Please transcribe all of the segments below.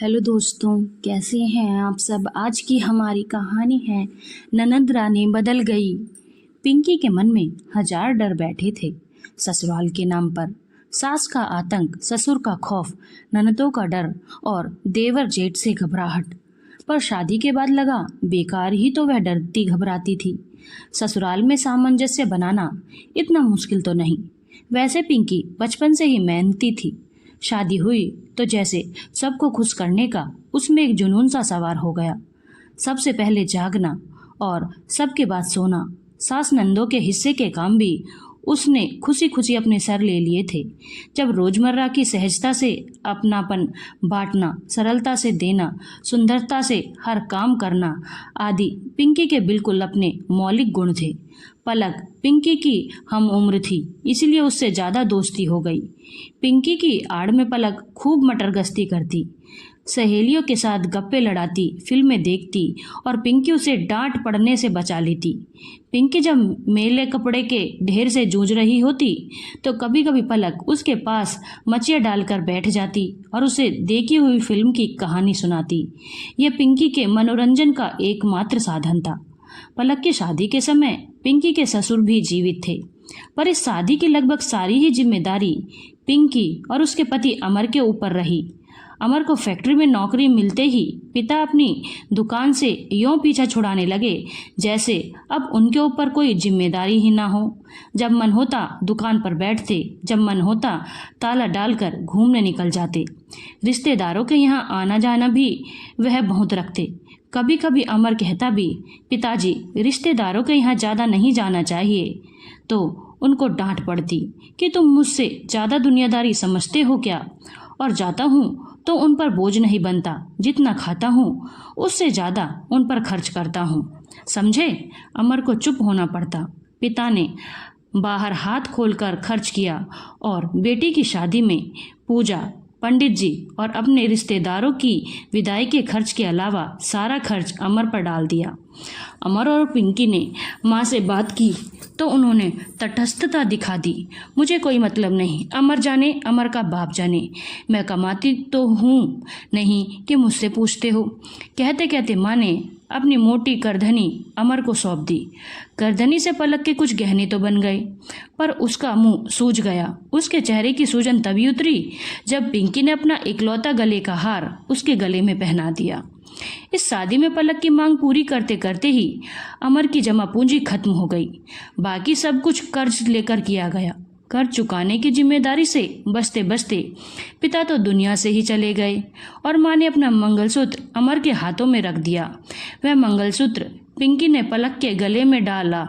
Hello दोस्तों, कैसे हैं आप सब। आज की हमारी कहानी है ननद रानी बदल गई। पिंकी के मन में हजार डर बैठे थे। ससुराल के नाम पर सास का आतंक, ससुर का खौफ, ननदों का डर और देवर जेठ से घबराहट। पर शादी के बाद लगा बेकार ही तो वह डरती घबराती थी। ससुराल में सामंजस्य बनाना इतना मुश्किल तो नहीं। वैसे पिंकी बचपन से ही मेहनती थी। शादी हुई तो जैसे सबको खुश करने का उसमें एक जुनून सा सवार हो गया। सबसे पहले जागना और सबके बाद सोना। सास नंदों के हिस्से के काम भी उसने खुशी खुशी अपने सर ले लिए थे। जब रोजमर्रा की सहजता से अपनापन बांटना, सरलता से देना, सुंदरता से हर काम करना आदि पिंकी के बिल्कुल अपने मौलिक गुण थे। पलक पिंकी की हम उम्र थी, इसलिए उससे ज़्यादा दोस्ती हो गई। पिंकी की आड़ में पलक खूब मटरगश्ती करती, सहेलियों के साथ गप्पे लड़ाती, फिल्में देखती और पिंकी उसे डांट पड़ने से बचा लेती। पिंकी जब मेले कपड़े के ढेर से जूझ रही होती तो कभी कभी पलक उसके पास मचिया डालकर बैठ जाती और उसे देखी हुई फिल्म की कहानी सुनाती। यह पिंकी के मनोरंजन का एकमात्र साधन था। पलक की शादी के समय पिंकी के ससुर भी जीवित थे, पर इस शादी की लगभग सारी ही जिम्मेदारी पिंकी और उसके पति अमर के ऊपर रही। अमर को फैक्ट्री में नौकरी मिलते ही पिता अपनी दुकान से यूं पीछा छुड़ाने लगे जैसे अब उनके ऊपर कोई जिम्मेदारी ही ना हो। जब मन होता दुकान पर बैठते, जब मन होता ताला डालकर घूमने निकल जाते। रिश्तेदारों के यहाँ आना जाना भी वह बहुत रखते। कभी कभी अमर कहता भी, पिताजी रिश्तेदारों के यहाँ ज़्यादा नहीं जाना चाहिए, तो उनको डांट पड़ती कि तुम मुझसे ज़्यादा दुनियादारी समझते हो क्या, और जाता हूँ तो उन पर बोझ नहीं बनता, जितना खाता हूँ उससे ज़्यादा उन पर खर्च करता हूँ, समझे। अमर को चुप होना पड़ता। पिता ने बाहर हाथ खोलकर खर्च किया और बेटी की शादी में पूजा, पंडित जी और अपने रिश्तेदारों की विदाई के खर्च के अलावा सारा खर्च अमर पर डाल दिया। अमर और पिंकी ने माँ से बात की तो उन्होंने तटस्थता दिखा दी। मुझे कोई मतलब नहीं, अमर जाने, अमर का बाप जाने, मैं कमाती तो हूँ नहीं कि मुझसे पूछते हो। कहते कहते माँ ने अपनी मोटी करधनी अमर को सौंप दी। करधनी से पलक के कुछ गहने तो बन गए, पर उसका मुंह सूज गया। उसके चेहरे की सूजन तभी उतरी जब पिंकी ने अपना इकलौता गले का हार उसके गले में पहना दिया। इस शादी में पलक की मांग पूरी करते करते ही अमर की जमा पूंजी खत्म हो गई। बाकी सब कुछ कर्ज लेकर किया गया। कर्ज चुकाने की जिम्मेदारी से बचते बचते पिता तो दुनिया से ही चले गए और माँ ने अपना मंगलसूत्र अमर के हाथों में रख दिया। वह मंगलसूत्र पिंकी ने पलक के गले में डाला,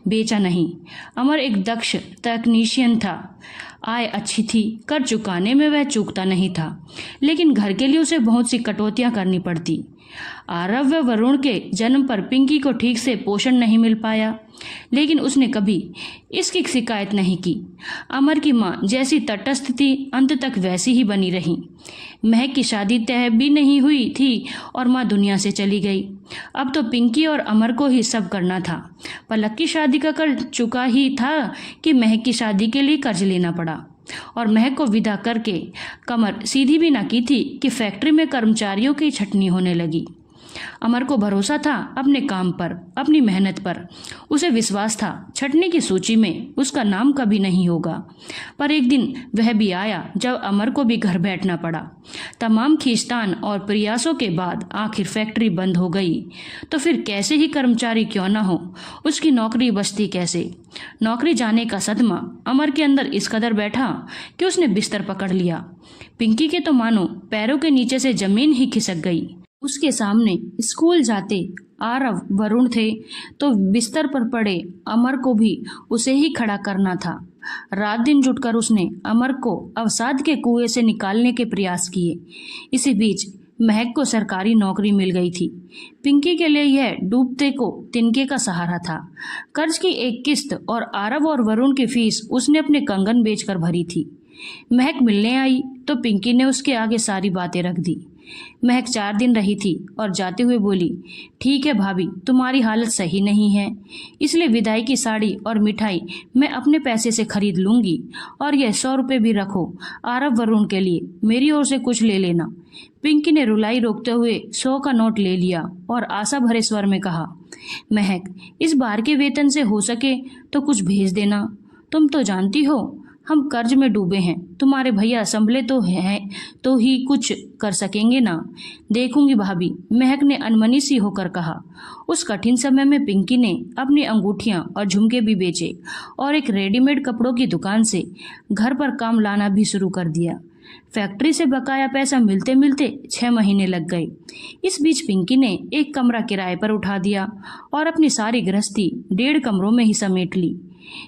बेचा नहीं। अमर एक दक्ष तकनीशियन था। आय अच्छी थी, कर चुकाने में वह चूकता नहीं था, लेकिन घर के लिए उसे बहुत सी कटौतियां करनी पड़ती। आरव व वरुण के जन्म पर पिंकी को ठीक से पोषण नहीं मिल पाया, लेकिन उसने कभी इसकी शिकायत नहीं की। अमर की माँ जैसी तटस्थ थी, अंत तक वैसी ही बनी रही। महक की शादी तय भी नहीं हुई थी और माँ दुनिया से चली गई। अब तो पिंकी और अमर को ही सब करना था। पलक की शादी का कर्ज चुका ही था कि महक की शादी के लिए कर्ज लेना पड़ा, और महक को विदा करके कमर सीधी भी ना की थी कि फैक्ट्री में कर्मचारियों की छटनी होने लगी। अमर को भरोसा था अपने काम पर, अपनी मेहनत पर। उसे विश्वास था छटनी की सूची में उसका नाम कभी नहीं होगा। पर एक दिन वह भी आया जब अमर को भी घर बैठना पड़ा। तमाम खींचतान और प्रयासों के बाद आखिर फैक्ट्री बंद हो गई। तो फिर कैसे ही कर्मचारी क्यों ना हो, उसकी नौकरी बचती कैसे। नौकरी जाने का सदमा अमर के अंदर इस कदर बैठा कि उसने बिस्तर पकड़ लिया। पिंकी के तो मानो पैरों के नीचे से जमीन ही खिसक गई। उसके सामने स्कूल जाते आरव वरुण थे तो बिस्तर पर पड़े अमर को भी उसे ही खड़ा करना था। रात दिन जुटकर उसने अमर को अवसाद के कुएं से निकालने के प्रयास किए। इसी बीच महक को सरकारी नौकरी मिल गई थी। पिंकी के लिए यह डूबते को तिनके का सहारा था। कर्ज की एक किस्त और आरव और वरुण की फीस उसने अपने कंगन बेचकर भरी थी। महक मिलने आई तो पिंकी ने उसके आगे सारी बातें रख दी। महक 4 दिन रही थी और जाते हुए बोली, ठीक है भाभी, तुम्हारी हालत सही नहीं है, इसलिए विदाई की साड़ी और मिठाई मैं अपने पैसे से खरीद लूंगी, और यह 100 रुपये भी रखो आरव वरुण के लिए, मेरी ओर से कुछ ले लेना। पिंकी ने रुलाई रोकते हुए 100 का नोट ले लिया और आशा भरे स्वर में कहा, महक, इस बार के वेतन से हो सके तो कुछ भेज देना। तुम तो जानती हो हम कर्ज में डूबे हैं, तुम्हारे भैया संभले तो हैं तो ही कुछ कर सकेंगे ना। देखूंगी भाभी, महक ने अनमनी सी होकर कहा। उस कठिन समय में पिंकी ने अपनी अंगूठियां और झुमके भी बेचे और एक रेडीमेड कपड़ों की दुकान से घर पर काम लाना भी शुरू कर दिया। फैक्ट्री से बकाया पैसा मिलते मिलते 6 महीने लग गए। इस बीच पिंकी ने एक कमरा किराए पर उठा दिया और अपनी सारी गृहस्थी 1.5 कमरों में ही समेट ली।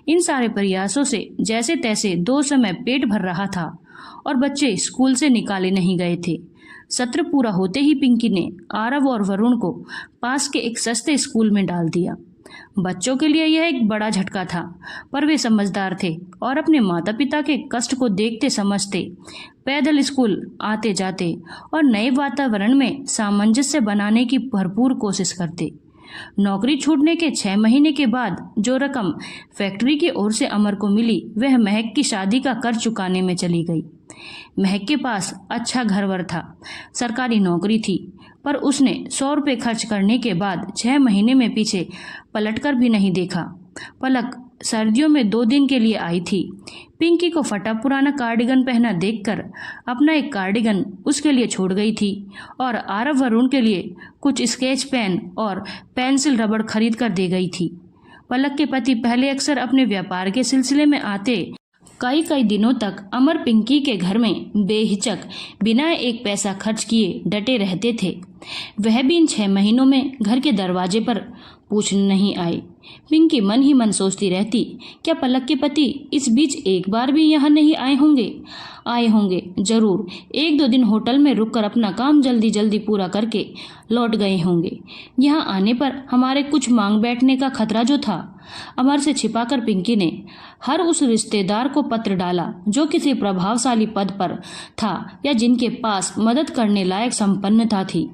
इन सारे प्रयासों से जैसे तैसे 2 समय पेट भर रहा था और बच्चे स्कूल से निकाले नहीं गए थे। सत्र पूरा होते ही पिंकी ने आरव और वरुण को पास के एक सस्ते स्कूल में डाल दिया। बच्चों के लिए यह एक बड़ा झटका था, पर वे समझदार थे और अपने माता पिता के कष्ट को देखते समझते पैदल स्कूल आते जाते और नए वातावरण में सामंजस्य बनाने की भरपूर कोशिश करते। नौकरी छूटने के 6 महीने के बाद जो रकम फैक्ट्री की ओर से अमर को मिली, वह महक की शादी का कर्ज चुकाने में चली गई। महक के पास अच्छा घर-वर था, सरकारी नौकरी थी, पर उसने 100 रुपये खर्च करने के बाद 6 महीने में पीछे पलटकर भी नहीं देखा। पलक सर्दियों में 2 दिन के लिए आई थी। पिंकी को फटा पुराना कार्डिगन पहना देखकर अपना एक कार्डिगन उसके लिए छोड़ गई थी और आरव वरुण के लिए कुछ स्केच पेन और पेंसिल रबड़ खरीद कर दे गई थी। पलक के पति पहले अक्सर अपने व्यापार के सिलसिले में आते कई दिनों तक अमर पिंकी के घर में बेहिचक बिना एक पैसा खर्च किए डटे रहते थे। वह भी इन 6 महीनों में घर के दरवाजे पर पूछने नहीं आए। पिंकी मन ही मन सोचती रहती, क्या पलक के पति इस बीच एक बार भी यहाँ नहीं आए होंगे? आए होंगे जरूर, 1-2 दिन होटल में रुककर अपना काम जल्दी जल्दी पूरा करके लौट गए होंगे। यहाँ आने पर हमारे कुछ मांग बैठने का खतरा जो था, अमर से छिपाकर पिंकी ने हर उस रिश्तेदार को पत्र डाला जो किसी प्रभावशाली पद पर था या जिनके पास मदद करने लायक संपन्नता थी।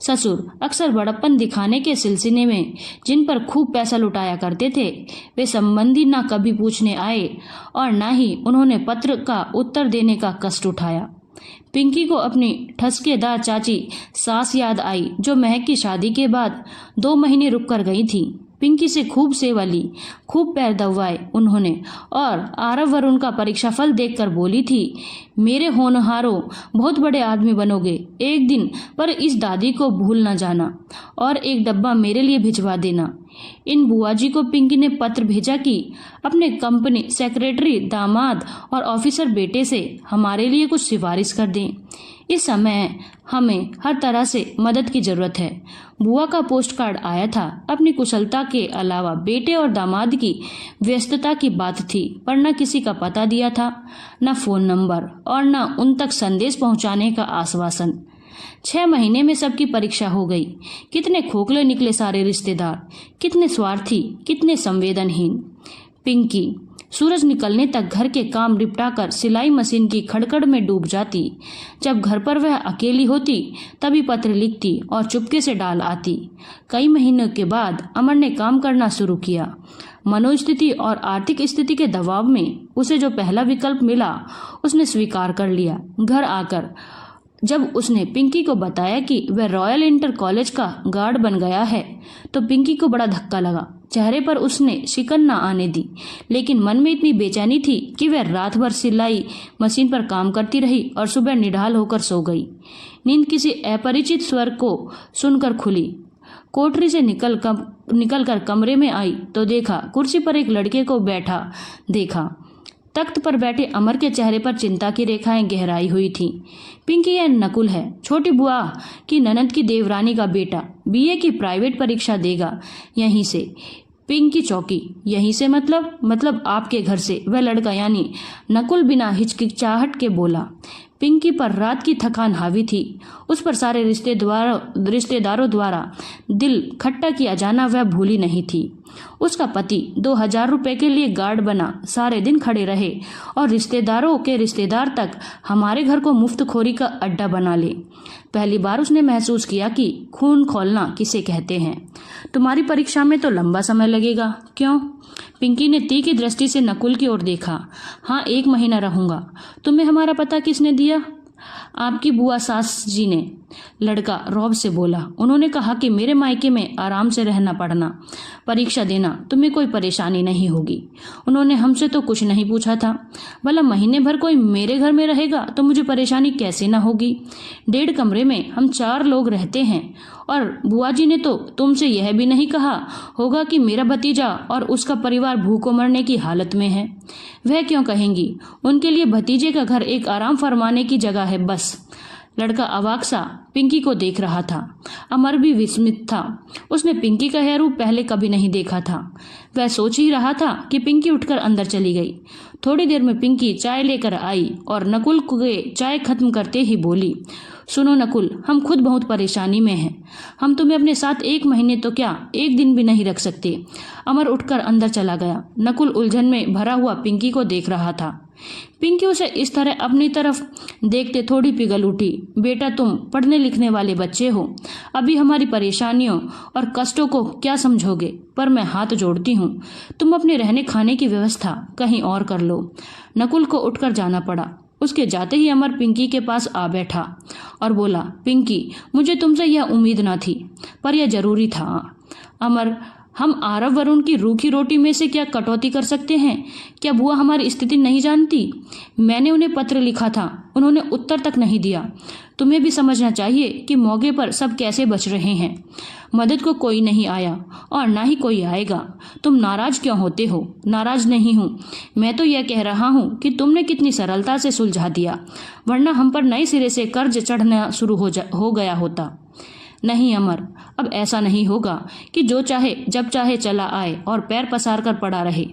ससुर अक्सर बड़प्पन दिखाने के सिलसिले में जिन पर खूब पैसा लुटाया करते थे, वे संबंधी ना कभी पूछने आए और ना ही उन्होंने पत्र का उत्तर देने का कष्ट उठाया। पिंकी को अपनी ठसकेदार चाची सास याद आई, जो महक की शादी के बाद 2 महीने रुक कर गई थी। पिंकी से खूब सेवा ली, खूब पैर दबाए उन्होंने और आरव वरुण का परीक्षा फल देखकर बोली थी, मेरे होनहारों बहुत बड़े आदमी बनोगे एक दिन, पर इस दादी को भूल न जाना और एक डब्बा मेरे लिए भिजवा देना। इन बुआ जी को पिंकी ने पत्र भेजा कि अपने कंपनी सेक्रेटरी दामाद और ऑफिसर बेटे से हमारे लिए कुछ सिफारिश कर दें। इस समय हमें हर तरह से मदद की जरूरत है। बुआ का पोस्ट कार्ड आया था। अपनी कुशलता के अलावा बेटे और दामाद की व्यस्तता की बात थी, पर न किसी का पता दिया था, न फोन नंबर और न उन तक संदेश पहुंचाने का आश्वासन। 6 महीने में सबकी परीक्षा हो गई। कितने खोखले निकले सारे रिश्तेदार, कितने स्वार्थी, कितने संवेदनहीन। पिंकी सूरज निकलने तक घर के काम निपटाकर सिलाई मशीन की खड़खड़ में डूब जाती। जब घर पर वह अकेली होती तभी पत्र लिखती और चुपके से डाल आती। कई महीनों के बाद अमर ने काम करना शुरू किया। मनोस्थिति और आर्थिक स्थिति के दबाव में उसे जो पहला विकल्प मिला उसने स्वीकार कर लिया। घर आकर जब उसने पिंकी को बताया कि वह रॉयल इंटर कॉलेज का गार्ड बन गया है, तो पिंकी को बड़ा धक्का लगा। चेहरे पर उसने शिकन न आने दी, लेकिन मन में इतनी बेचैनी थी कि वह रात भर सिलाई मशीन पर काम करती रही और सुबह निढाल होकर सो गई। नींद किसी अपरिचित स्वर को सुनकर खुली। कोठरी से निकलकर कमरे में आई तो देखा कुर्सी पर एक लड़के को बैठा देखा। तख्त पर बैठे अमर के चेहरे पर चिंता की रेखाएं गहराई हुई थीं। पिंकी, यह नकुल है, छोटी बुआ की ननद की देवरानी का बेटा, बीए की प्राइवेट परीक्षा देगा यहीं से। पिंकी चौकी। यहीं से मतलब आपके घर से। वह लड़का यानी नकुल बिना हिचकिचाहट के बोला। पिंकी पर रात की थकान हावी थी। उस पर सारे रिश्तेदारों द्वारा दिल खट्टा किया जाना वह भूली नहीं थी। उसका पति 2000 रुपए के लिए गार्ड बना सारे दिन खड़े रहे और रिश्तेदारों के रिश्तेदार तक हमारे घर को मुफ्तखोरी का अड्डा बना ले। पहली बार उसने महसूस किया कि खून खौलना किसे कहते हैं। तुम्हारी परीक्षा में तो लंबा समय लगेगा। क्यों? पिंकी ने तीखी दृष्टि से नकुल की ओर देखा। हाँ, 1 महीना रहूंगा। तुम्हें हमारा पता किसने दिया? आपकी बुआ सास जी ने, लड़का रौब से बोला। उन्होंने कहा कि मेरे मायके में आराम से रहना पड़ना, परीक्षा देना, तुम्हें कोई परेशानी नहीं होगी। उन्होंने हमसे तो कुछ नहीं पूछा था। भला महीने भर कोई मेरे घर में रहेगा तो मुझे परेशानी कैसे ना होगी? 1.5 कमरे में हम 4 लोग रहते हैं और बुआ जी ने तो तुमसे यह भी नहीं कहा होगा कि मेरा भतीजा और उसका परिवार भूखों मरने की हालत में है। वह क्यों कहेंगी? उनके लिए भतीजे का घर एक आराम फरमाने की जगह है बस। लड़का अवाक सा पिंकी को देख रहा था। अमर भी विस्मित था। उसने पिंकी का यह रूप पहले कभी नहीं देखा था। वह सोच ही रहा था कि पिंकी उठकर अंदर चली गई। थोड़ी देर में पिंकी चाय लेकर आई और नकुल के चाय खत्म करते ही बोली, सुनो नकुल, हम खुद बहुत परेशानी में हैं। हम तुम्हें अपने साथ 1 महीने तो क्या 1 दिन भी नहीं रख सकते। अमर उठकर अंदर चला गया। नकुल उलझन में भरा हुआ पिंकी को देख रहा था। पिंकी उसे इस तरह अपनी तरफ देखते थोड़ी पिघल उठी। बेटा, तुम पढ़ने लिखने वाले बच्चे हो, अभी हमारी परेशानियों और कष्टों को क्या समझोगे? पर मैं हाथ जोड़ती हूँ, तुम अपने रहने खाने की व्यवस्था कहीं और कर लो। नकुल को उठकर जाना पड़ा। उसके जाते ही अमर पिंकी के पास आ बैठा और बोला, पिंकी, मुझे तुमसे यह उम्मीद न थी, पर यह जरूरी था। अमर, हम आरव वरुण की रूखी रोटी में से क्या कटौती कर सकते हैं? क्या बुआ हमारी स्थिति नहीं जानती? मैंने उन्हें पत्र लिखा था, उन्होंने उत्तर तक नहीं दिया। तुम्हें भी समझना चाहिए कि मौके पर सब कैसे बच रहे हैं। मदद को कोई नहीं आया और ना ही कोई आएगा। तुम नाराज क्यों होते हो? नाराज नहीं हूँ, मैं तो यह कह रहा हूँ कि तुमने कितनी सरलता से सुलझा दिया, वरना हम पर नए सिरे से कर्ज चढ़ना शुरू हो गया होता। नहीं अमर, अब ऐसा नहीं होगा कि जो चाहे जब चाहे चला आए और पैर पसार कर पड़ा रहे।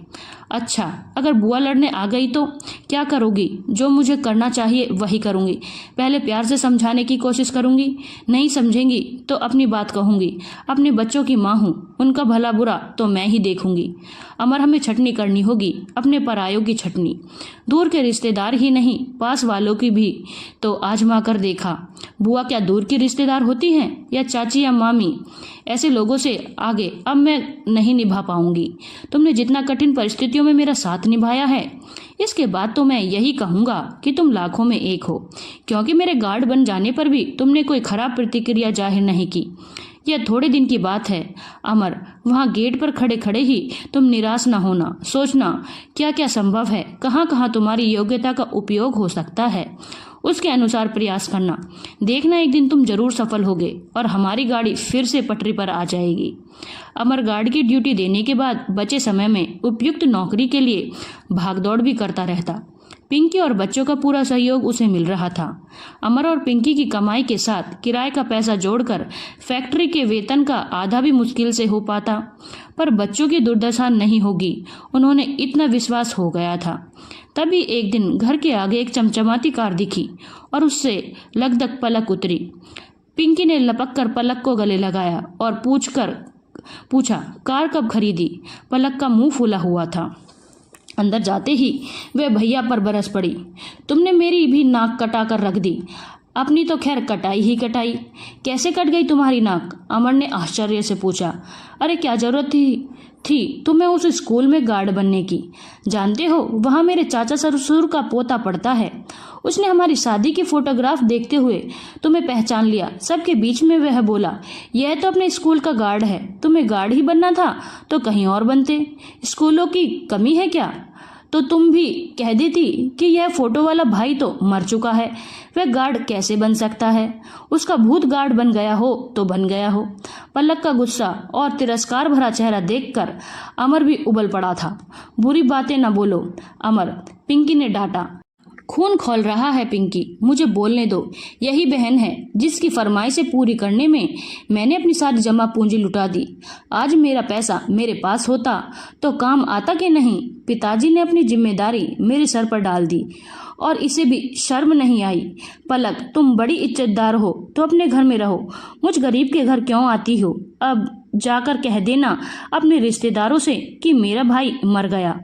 अच्छा, अगर बुआ लड़ने आ गई तो क्या करोगी? जो मुझे करना चाहिए वही करूंगी। पहले प्यार से समझाने की कोशिश करूंगी, नहीं समझेंगी तो अपनी बात कहूंगी। अपने बच्चों की माँ हूँ, उनका भला बुरा तो मैं ही देखूंगी। अमर, हमें छटनी करनी होगी, अपने परायों की छटनी। दूर के रिश्तेदार ही नहीं, पास वालों की भी तो आजमा कर देखा। बुआ क्या दूर की रिश्तेदार होती हैं, या चाची या मामी? ऐसे लोगों से आगे अब मैं नहीं निभा पाऊंगी। तुमने जितना कठिन परिस्थितियों में मेरा साथ निभाया है, इसके बाद तो मैं यही कहूंगा कि तुम लाखों में एक हो, क्योंकि मेरे गार्ड बन जाने पर भी तुमने कोई खराब प्रतिक्रिया जाहिर नहीं की। यह थोड़े दिन की बात है अमर। वहां गेट पर खड़े खड़े ही तुम निराश न होना, सोचना क्या क्या संभव है, कहाँ कहाँ तुम्हारी योग्यता का उपयोग हो सकता है, उसके अनुसार प्रयास करना। देखना एक दिन तुम जरूर सफल होगे और हमारी गाड़ी फिर से पटरी पर आ जाएगी। अमर गार्ड की ड्यूटी देने के बाद बचे समय में उपयुक्त नौकरी के लिए भागदौड़ भी करता रहता। पिंकी और बच्चों का पूरा सहयोग उसे मिल रहा था। अमर और पिंकी की कमाई के साथ किराए का पैसा जोड़कर फैक्ट्री के वेतन का आधा भी मुश्किल से हो पाता, पर बच्चों की दुर्दशा नहीं होगी, उन्होंने इतना विश्वास हो गया था। तभी एक दिन घर के आगे एक चमचमाती कार दिखी और उससे लगदग पलक उतरी। पिंकी ने लपक कर पलक को गले लगाया और पूछा, कार कब खरीदी? पलक का मुंह फूला हुआ था। अंदर जाते ही वह भैया पर बरस पड़ी, तुमने मेरी भी नाक कटा कर रख दी। अपनी तो खैर कटाई ही कटाई, कैसे कट गई तुम्हारी नाक? अमर ने आश्चर्य से पूछा। अरे क्या जरूरत थी तुम्हें उस स्कूल में गार्ड बनने की? जानते हो, वहाँ मेरे चाचा ससुर का पोता पढ़ता है। उसने हमारी शादी की फोटोग्राफ देखते हुए तुम्हें पहचान लिया। सबके बीच में वह बोला, यह तो अपने स्कूल का गार्ड है। तुम्हें गार्ड ही बनना था तो कहीं और बनते। स्कूलों की कमी है क्या? तो तुम भी कह देती कि यह फोटो वाला भाई तो मर चुका है, वह गार्ड कैसे बन सकता है? उसका भूत गार्ड बन गया हो तो बन गया हो। पलक का गुस्सा और तिरस्कार भरा चेहरा देखकर अमर भी उबल पड़ा था। बुरी बातें न बोलो अमर, पिंकी ने डांटा। खून खौल रहा है पिंकी, मुझे बोलने दो। यही बहन है जिसकी फरमाइशें पूरी करने में मैंने अपनी सारी जमा पूंजी लुटा दी। आज मेरा पैसा मेरे पास होता तो काम आता कि नहीं? पिताजी ने अपनी जिम्मेदारी मेरे सर पर डाल दी और इसे भी शर्म नहीं आई। पलक, तुम बड़ी इज्जतदार हो तो अपने घर में रहो, मुझ गरीब के घर क्यों आती हो? अब जाकर कह देना अपने रिश्तेदारों से कि मेरा भाई मर गया।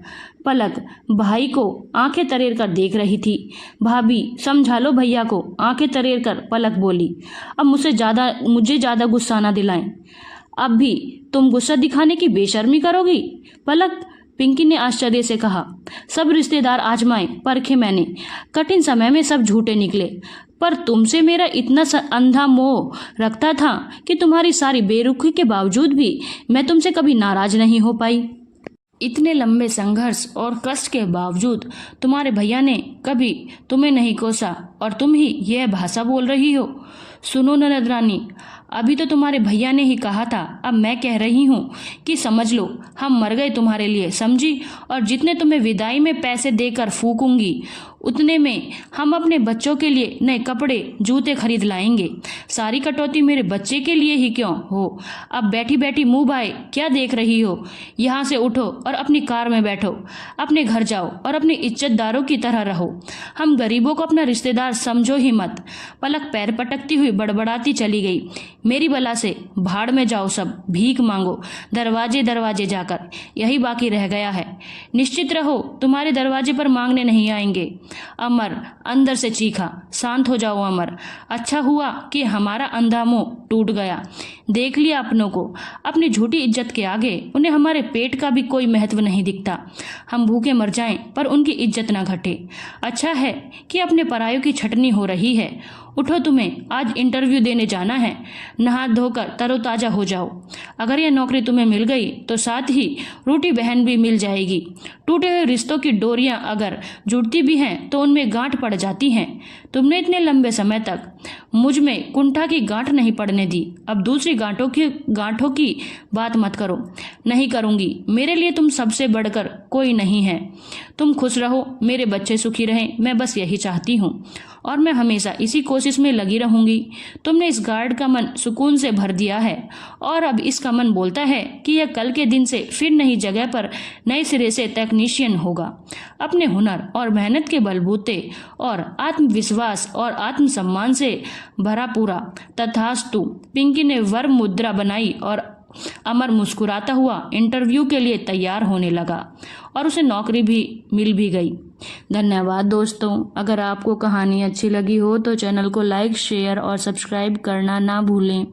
पलक भाई को आंखें तरेर कर देख रही थी। भाभी समझा लो भैया को, आंखें तरेर कर पलक बोली। अब मुझे ज़्यादा गुस्सा ना दिलाएं। अब भी तुम गुस्सा दिखाने की बेशर्मी करोगी? पलक, पिंकी ने आश्चर्य से कहा। सब रिश्तेदार आजमाए परखे मैंने, कठिन समय में सब झूठे निकले, पर तुमसे मेरा इतना अंधा मोह रखता था कि तुम्हारी सारी बेरुखी के बावजूद भी मैं तुमसे कभी नाराज नहीं हो पाई। इतने लंबे संघर्ष और कष्ट के बावजूद तुम्हारे भैया ने कभी तुम्हें नहीं कोसा और तुम ही यह भाषा बोल रही हो। सुनो ननद रानी, अभी तो तुम्हारे भैया ने ही कहा था, अब मैं कह रही हूँ कि समझ लो हम मर गए तुम्हारे लिए, समझी? और जितने तुम्हें विदाई में पैसे देकर फूकूंगी उतने में हम अपने बच्चों के लिए नए कपड़े जूते खरीद लाएंगे। सारी कटौती मेरे बच्चे के लिए ही क्यों हो? अब बैठी बैठी मुंह भाई क्या देख रही हो? यहाँ से उठो और अपनी कार में बैठो, अपने घर जाओ और अपने इज्जतदारों की तरह रहो। हम गरीबों को अपना रिश्तेदार समझो ही मत। पलक पैर पटकती हुई बड़बड़ाती चली गई। मेरी बला से भाड़ में जाओ सब, भीख मांगो दरवाजे दरवाजे जाकर, यही बाकी रह गया है। निश्चित रहो तुम्हारे दरवाजे पर मांगने नहीं आएंगे। अमर अंदर से चीखा। शांत हो जाओ अमर, अच्छा हुआ कि हमारा अंधा मुंह टूट गया। देख लिया अपनों को, अपनी झूठी इज्जत के आगे उन्हें हमारे पेट का भी कोई महत्व नहीं दिखता। हम भूखे मर जाएं पर उनकी इज्जत ना घटे। अच्छा है कि अपने परायों की छटनी हो रही है। उठो, तुम्हें आज इंटरव्यू देने जाना है, नहा धोकर तरोताजा हो जाओ। अगर यह नौकरी तुम्हें मिल गई तो साथ ही रूठी बहन भी मिल जाएगी। टूटे हुए रिश्तों की डोरियां अगर जुड़ती भी हैं तो उनमें गांठ पड़ जाती हैं। तुमने इतने लंबे समय तक मुझ में कुंठा की गांठ नहीं पड़ने दी, अब दूसरी गांठों की बात मत करो। नहीं करूंगी, मेरे लिए तुम सबसे बढ़कर कोई नहीं है। तुम खुश रहो, मेरे बच्चे सुखी रहें, मैं बस यही चाहती हूँ और मैं हमेशा इसी कोशिश में लगी रहूंगी। तुमने इस गार्ड का मन सुकून से भर दिया है और अब इसका मन बोलता है कि यह कल के दिन से फिर नई जगह पर नए सिरे से टेक्नीशियन होगा। अपने हुनर और मेहनत के बलबूते और आत्मविश्वास और आत्मसम्मान से भरा पूरा। तथास्तु। पिंकी ने वर मुद्रा बनाई और अमर मुस्कुराता हुआ इंटरव्यू के लिए तैयार होने लगा और उसे नौकरी भी मिल भी गई। धन्यवाद दोस्तों। अगर आपको कहानी अच्छी लगी हो तो चैनल को लाइक, शेयर और सब्सक्राइब करना ना भूलें।